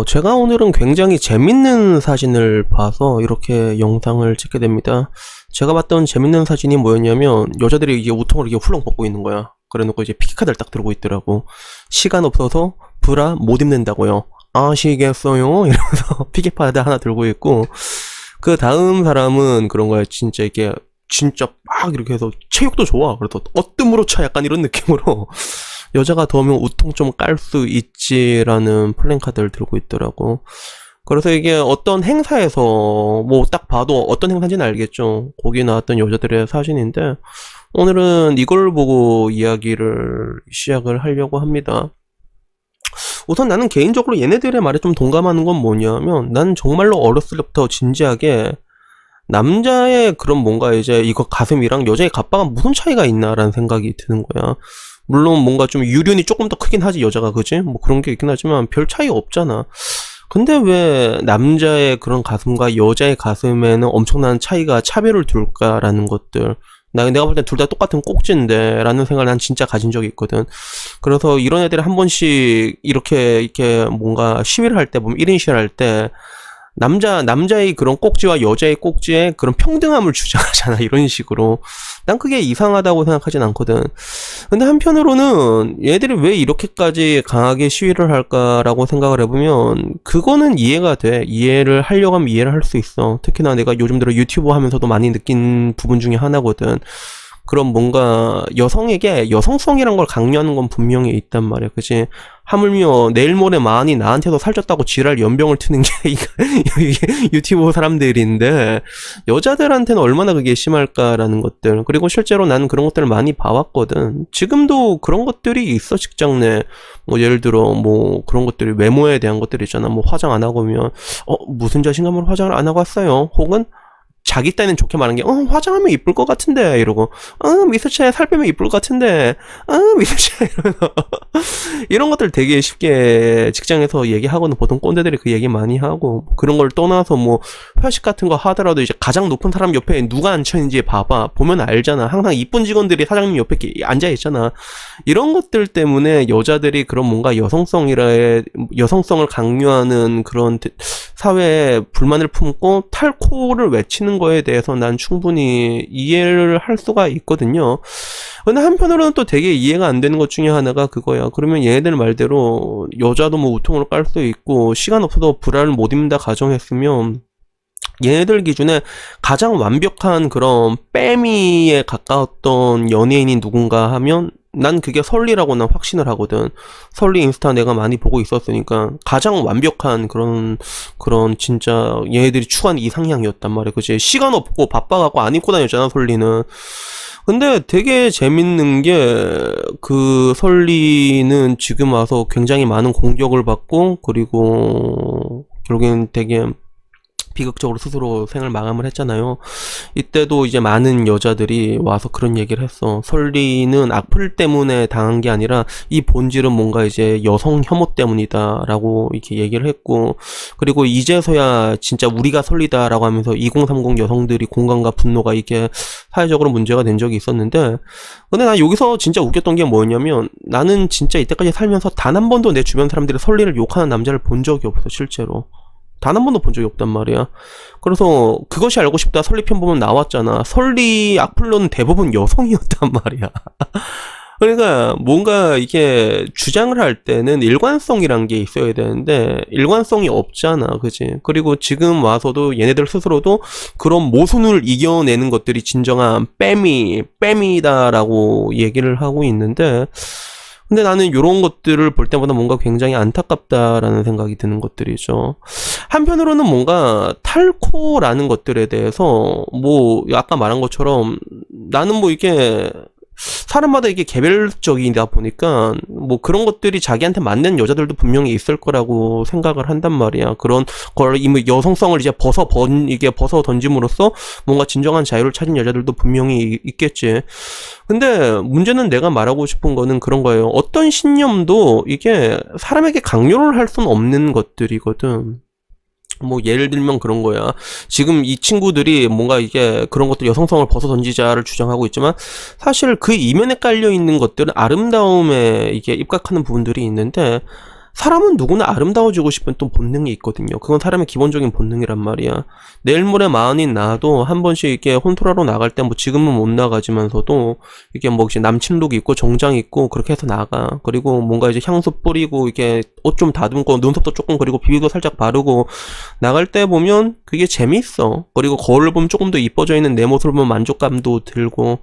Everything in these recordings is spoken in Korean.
제가 오늘은 굉장히 재밌는 사진을 봐서 이렇게 영상을 찍게 됩니다. 제가 봤던 재밌는 사진이 뭐였냐면, 여자들이 이게 우통을 이렇게 훌렁 벗고 있는 거야. 그래 놓고 이제 피키카드를 딱 들고 있더라고. 시간 없어서 브라 못 입는다고요. 아시겠어요? 이러면서 피키카드 하나 들고 있고, 그 다음 사람은 그런 거야. 진짜 이게, 진짜 막 이렇게 해서 체육도 좋아. 그래서 어뜸으로 차 약간 이런 느낌으로 여자가 더우면 우통 좀 깔 수 있지라는 플랜카드를 들고 있더라고. 그래서 이게 어떤 행사에서 뭐 딱 봐도 어떤 행사인지는 알겠죠. 거기 나왔던 여자들의 사진인데 오늘은 이걸 보고 이야기를 시작을 하려고 합니다. 우선 나는 개인적으로 얘네들의 말에 좀 동감하는 건 뭐냐면, 난 정말로 어렸을 때부터 진지하게 남자의 그런 뭔가 이제 이거 가슴이랑 여자의 갑바가 무슨 차이가 있나라는 생각이 드는 거야. 물론 뭔가 좀 유륜이 조금 더 크긴 하지, 여자가. 그지? 뭐 그런 게 있긴 하지만 별 차이 없잖아. 근데 왜 남자의 그런 가슴과 여자의 가슴에는 엄청난 차이가, 차별을 둘까라는 것들. 내가 볼 땐 둘 다 똑같은 꼭지인데 라는 생각을 난 진짜 가진 적이 있거든. 그래서 이런 애들이 한 번씩 이렇게 뭔가 시위를 할 때 보면, 1인 시위를 할 때 남자의 그런 꼭지와 여자의 꼭지의 그런 평등함을 주장하잖아, 이런 식으로. 난 그게 이상하다고 생각하진 않거든. 근데 한편으로는 얘들이 왜 이렇게까지 강하게 시위를 할까라고 생각을 해보면, 그거는 이해가 돼. 이해를 하려고 하면 이해를 할 수 있어. 특히나 내가 요즘 들어 유튜브 하면서도 많이 느낀 부분 중에 하나거든. 그럼 뭔가 여성에게 여성성이란 걸 강요하는 건 분명히 있단 말이야. 그치? 하물며 내일 모레 많이 나한테도 살쪘다고 지랄 연병을 트는 게 이게 유튜브 사람들인데, 여자들한테는 얼마나 그게 심할까라는 것들. 그리고 실제로 나는 그런 것들을 많이 봐왔거든. 지금도 그런 것들이 있어, 직장 내. 뭐 예를 들어 뭐 그런 것들이, 외모에 대한 것들이 있잖아. 뭐 화장 안 하고 오면 무슨 자신감으로 화장을 안 하고 왔어요? 혹은 자기 딴에는 좋게 말하는 게, 화장하면 이쁠 것 같은데, 이러고, 미스차에 살 빼면 이쁠 것 같은데, 미스차에, 이러면서. 이런 것들 되게 쉽게 직장에서 얘기하고는 보통 꼰대들이 그 얘기 많이 하고, 그런 걸 떠나서 뭐, 회식 같은 거 하더라도 이제 가장 높은 사람 옆에 누가 앉혀있는지 봐봐. 보면 알잖아. 항상 이쁜 직원들이 사장님 옆에 앉아있잖아. 이런 것들 때문에 여자들이 그런 뭔가 여성성을 강요하는 그런 사회에 불만을 품고 탈코를 외치는 거에 대해서 난 충분히 이해를 할 수가 있거든요. 근데 한편으로는 또 되게 이해가 안 되는 것 중에 하나가 그거야. 그러면 얘네들 말대로 여자도 뭐 우통으로 깔 수 있고 시간 없어도 브라를 못 입는다 가정했으면, 얘네들 기준에 가장 완벽한 그런 빼미에 가까웠던 연예인이 누군가 하면 난 그게 설리라고 난 확신을 하거든. 설리 인스타 내가 많이 보고 있었으니까 가장 완벽한 그런 진짜 얘네들이 추구하는 이상향이었단 말이야. 그치? 시간 없고 바빠갖고 안 입고 다녔잖아, 설리는. 근데 되게 재밌는 게, 그 설리는 지금 와서 굉장히 많은 공격을 받고, 그리고 결국엔 되게 비극적으로 스스로 생을 마감을 했잖아요. 이때도 이제 많은 여자들이 와서 그런 얘기를 했어. 설리는 악플 때문에 당한 게 아니라 이 본질은 뭔가 이제 여성 혐오 때문이다 라고 이렇게 얘기를 했고, 그리고 이제서야 진짜 우리가 설리다 라고 하면서 2030 여성들이 공감과 분노가 이렇게 사회적으로 문제가 된 적이 있었는데, 근데 난 여기서 진짜 웃겼던 게 뭐였냐면, 나는 진짜 이때까지 살면서 단 한 번도 내 주변 사람들이 설리를 욕하는 남자를 본 적이 없어, 실제로. 단 한 번도 본 적이 없단 말이야. 그래서 그것이 알고 싶다 설리편 보면 나왔잖아. 설리 악플로는 대부분 여성이었단 말이야. 그러니까 뭔가 이게 주장을 할 때는 일관성이란 게 있어야 되는데 일관성이 없잖아. 그치? 그리고 지금 와서도 얘네들 스스로도 그런 모순을 이겨내는 것들이 진정한 빼미다라고 얘기를 하고 있는데, 근데 나는 이런 것들을 볼 때마다 뭔가 굉장히 안타깝다라는 생각이 드는 것들이죠. 한편으로는 뭔가 탈코라는 것들에 대해서 뭐 아까 말한 것처럼 나는 뭐 이게 사람마다 이게 개별적이다 보니까 뭐 그런 것들이 자기한테 맞는 여자들도 분명히 있을 거라고 생각을 한단 말이야. 그런 걸 이미 여성성을 이제 벗어 던짐으로써 뭔가 진정한 자유를 찾은 여자들도 분명히 있겠지. 근데 문제는 내가 말하고 싶은 거는 그런 거예요. 어떤 신념도 이게 사람에게 강요를 할 수는 없는 것들이거든. 뭐 예를 들면 그런 거야. 지금 이 친구들이 뭔가 이게 그런 것들 여성성을 벗어 던지자를 주장하고 있지만 사실 그 이면에 깔려 있는 것들은 아름다움에 이게 입각하는 부분들이 있는데, 사람은 누구나 아름다워지고 싶은 또 본능이 있거든요. 그건 사람의 기본적인 본능이란 말이야. 내일 모레 마흔인 나도 한 번씩 이렇게 혼술하러 나갈 때 뭐 지금은 못 나가지만서도 이게 뭐 이제 남친룩 입고 정장 입고 그렇게 해서 나가. 그리고 뭔가 이제 향수 뿌리고 이렇게 옷 좀 다듬고 눈썹도 조금 그리고 비비도 살짝 바르고 나갈 때 보면 그게 재밌어. 그리고 거울을 보면 조금 더 이뻐져 있는 내 모습을 보면 만족감도 들고,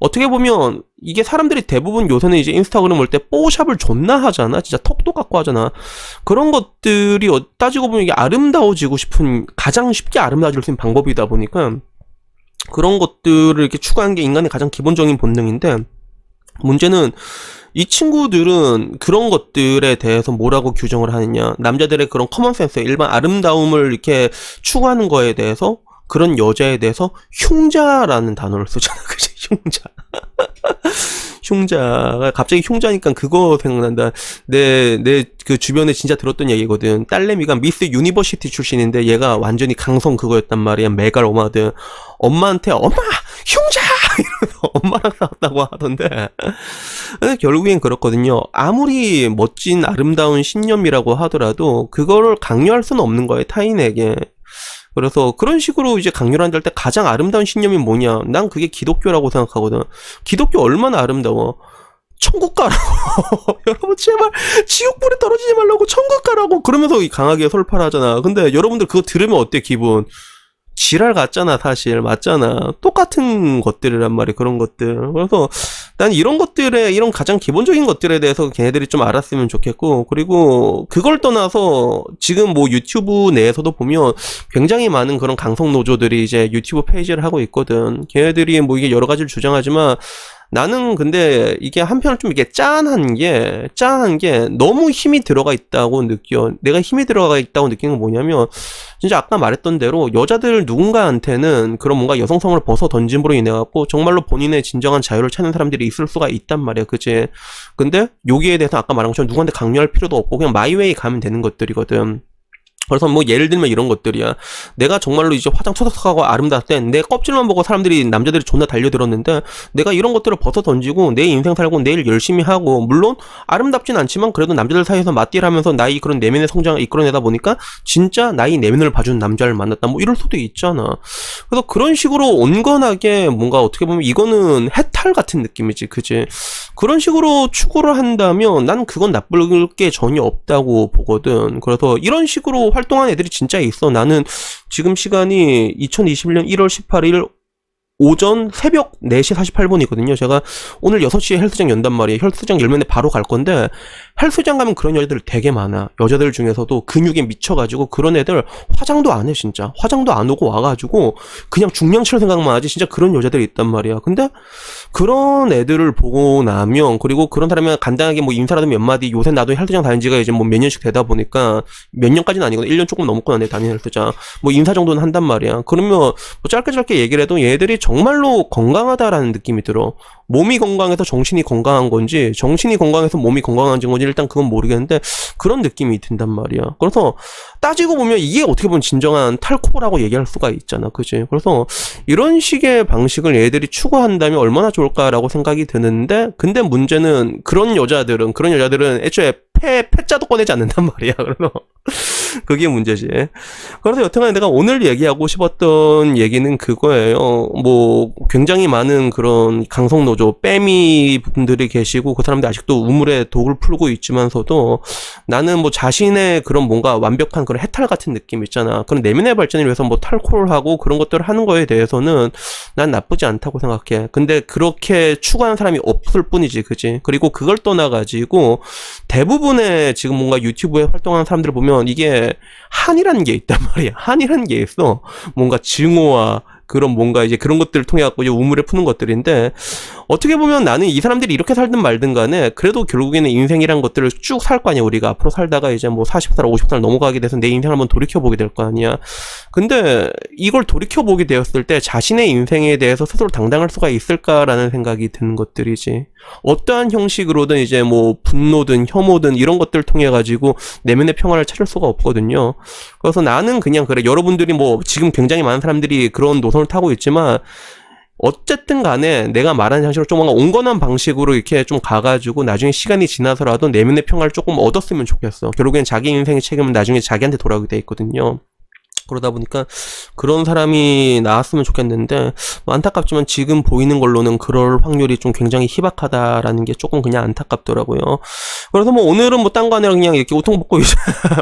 어떻게 보면 이게 사람들이 대부분 요새는 이제 인스타그램 올 때 뽀샵을 존나 하잖아. 진짜 턱도 갖고 하잖아. 그런 것들이 따지고 보면 이게 아름다워지고 싶은, 가장 쉽게 아름다워질 수 있는 방법이다 보니까 그런 것들을 이렇게 추구하는 게 인간의 가장 기본적인 본능인데, 문제는 이 친구들은 그런 것들에 대해서 뭐라고 규정을 하느냐. 남자들의 그런 커먼센스, 일반 아름다움을 이렇게 추구하는 거에 대해서, 그런 여자에 대해서 흉자라는 단어를 쓰잖아. 그치? 흉자. 흉자가, 갑자기 흉자니까 그거 생각난다. 내 그 주변에 진짜 들었던 얘기거든. 딸내미가 미스 유니버시티 출신인데 얘가 완전히 강성 그거였단 말이야. 메갈오마드. 엄마한테 엄마! 흉자! 이러면서 엄마랑 싸웠다고 하던데. 결국엔 그렇거든요. 아무리 멋진 아름다운 신념이라고 하더라도 그거를 강요할 수는 없는 거예요. 타인에게. 그래서 그런 식으로 이제 강요를 한다 할 때 가장 아름다운 신념이 뭐냐? 난 그게 기독교라고 생각하거든. 기독교 얼마나 아름다워. 천국 가라고. 여러분 제발 지옥불에 떨어지지 말라고 천국 가라고. 그러면서 강하게 설파를 하잖아. 근데 여러분들 그거 들으면 어때 기분? 지랄 같잖아. 사실 맞잖아. 똑같은 것들이란 말이야. 그런 것들. 그래서 난 이런 것들에, 이런 가장 기본적인 것들에 대해서 걔네들이 좀 알았으면 좋겠고, 그리고 그걸 떠나서 지금 뭐 유튜브 내에서도 보면 굉장히 많은 그런 강성 노조들이 이제 유튜브 페이지를 하고 있거든. 걔네들이 뭐 이게 여러 가지를 주장하지만 나는 근데 이게 한편으로 좀 이게 짠한 게 너무 힘이 들어가 있다고 느껴. 내가 힘이 들어가 있다고 느끼는 건 뭐냐면, 진짜 아까 말했던 대로 여자들 누군가한테는 그런 뭔가 여성성을 벗어 던짐으로 인해 갖고 정말로 본인의 진정한 자유를 찾는 사람들이 있을 수가 있단 말이야. 그치? 근데 여기에 대해서 아까 말한 것처럼 누구한테 강요할 필요도 없고 그냥 마이웨이 가면 되는 것들이거든. 그래서 뭐 예를 들면 이런 것들이야. 내가 정말로 이제 화장 촉촉하고 아름다울 땐 내 껍질만 보고 사람들이, 남자들이 존나 달려들었는데, 내가 이런 것들을 벗어 던지고 내 인생 살고 내일 열심히 하고, 물론 아름답진 않지만 그래도 남자들 사이에서 맞딜하면서 나의 그런 내면의 성장을 이끌어내다 보니까 진짜 나의 내면을 봐주는 남자를 만났다, 뭐 이럴 수도 있잖아. 그래서 그런 식으로 온건하게 뭔가 어떻게 보면 이거는 해탈 같은 느낌이지. 그치? 그런 식으로 추구를 한다면 난 그건 나쁠 게 전혀 없다고 보거든. 그래서 이런 식으로 활동하는 애들이 진짜 있어. 나는 지금 시간이 2021년 1월 18일 오전 새벽 4시 48분이거든요. 제가 오늘 6시에 헬스장 연단 말이에요. 헬스장 열면 바로 갈 건데, 헬스장 가면 그런 여자들 되게 많아. 여자들 중에서도 근육에 미쳐가지고 그런 애들 화장도 안 해. 진짜 화장도 안 오고 와가지고 그냥 중량칠 생각만 하지. 진짜 그런 여자들이 있단 말이야. 근데 그런 애들을 보고 나면, 그리고 그런 사람이 간단하게 뭐 인사라도 몇 마디, 요새 나도 헬스장 다닌 지가 이제 뭐 몇 년씩 되다 보니까, 몇 년까지는 아니거든. 1년 조금 넘었구나 내 다니는 헬스장. 뭐 인사 정도는 한단 말이야. 그러면 뭐 짧게 얘기를 해도 얘들이 정말로 건강하다라는 느낌이 들어. 몸이 건강해서 정신이 건강한 건지, 정신이 건강해서 몸이 건강한 건지 일단 그건 모르겠는데 그런 느낌이 든단 말이야. 그래서 따지고 보면 이게 어떻게 보면 진정한 탈코라고 얘기할 수가 있잖아. 그치? 그래서 이런 식의 방식을 얘들이 추구한다면 얼마나 좋을까라고 생각이 드는데, 근데 문제는 그런 여자들은 애초에 패자도 꺼내지 않는단 말이야. 그래서 그게 문제지. 그래서 여튼간에 내가 오늘 얘기하고 싶었던 얘기는 그거예요. 뭐 굉장히 많은 그런 강성노조 빼미 분들이 계시고 그 사람들이 아직도 우물에 독을 풀고 있지만서도, 나는 뭐 자신의 그런 뭔가 완벽한 그런 해탈 같은 느낌 있잖아. 그런 내면의 발전을 위해서 뭐 탈코를 하고 그런 것들을 하는 거에 대해서는 난 나쁘지 않다고 생각해. 근데 그렇게 추구하는 사람이 없을 뿐이지. 그지? 그리고 그걸 떠나가지고 대부분의 지금 뭔가 유튜브에 활동하는 사람들을 보면 이게 한이라는 게 있단 말이야. 한이라는 게 있어. 뭔가 증오와 그런 뭔가 이제 그런 것들을 통해 갖고 이제 우물에 푸는 것들인데, 어떻게 보면 나는 이 사람들이 이렇게 살든 말든 간에 그래도 결국에는 인생이란 것들을 쭉 살 거 아니야. 우리가 앞으로 살다가 이제 뭐 40살 50살 넘어가게 돼서 내 인생을 한번 돌이켜보게 될 거 아니야. 근데 이걸 돌이켜보게 되었을 때 자신의 인생에 대해서 스스로 당당할 수가 있을까라는 생각이 드는 것들이지. 어떠한 형식으로든 이제 뭐 분노든 혐오든 이런 것들을 통해 가지고 내면의 평화를 찾을 수가 없거든요. 그래서 나는 그냥 그래. 여러분들이 뭐 지금 굉장히 많은 사람들이 그런 노선을 타고 있지만 어쨌든 간에 내가 말하는 형식으로 좀 뭔가 온건한 방식으로 이렇게 좀 가가지고 나중에 시간이 지나서라도 내면의 평화를 조금 얻었으면 좋겠어. 결국엔 자기 인생의 책임은 나중에 자기한테 돌아오게 돼 있거든요. 그러다 보니까 그런 사람이 나왔으면 좋겠는데 뭐 안타깝지만 지금 보이는 걸로는 그럴 확률이 좀 굉장히 희박하다라는 게 조금 그냥 안타깝더라고요. 그래서 뭐 오늘은 뭐 딴 거 아니라 그냥 이렇게 우통 벗고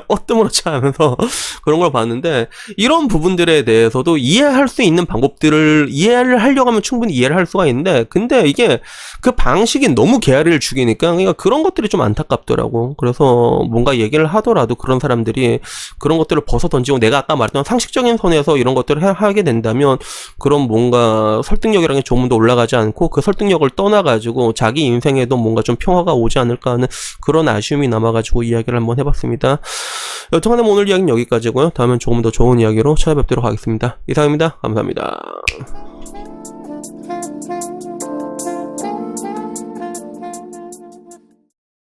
어뜨무렇지 하면서 그런 걸 봤는데 이런 부분들에 대해서도 이해할 수 있는 방법들을 이해를 하려고 하면 충분히 이해를 할 수가 있는데 근데 이게 그 방식이 너무 개화를 죽이니까 그러니까 그런 것들이 좀 안타깝더라고. 그래서 뭔가 얘기를 하더라도 그런 사람들이 그런 것들을 벗어 던지고 내가 아까 말했던 상식적인 선에서 이런 것들을 하게 된다면 그런 뭔가 설득력이라는 게 조금 더 올라가지 않고 그 설득력을 떠나가지고 자기 인생에도 뭔가 좀 평화가 오지 않을까 하는 그런 아쉬움이 남아가지고 이야기를 한번 해봤습니다. 여튼간에 오늘 이야기는 여기까지고요. 다음엔 조금 더 좋은 이야기로 찾아뵙도록 하겠습니다. 이상입니다. 감사합니다.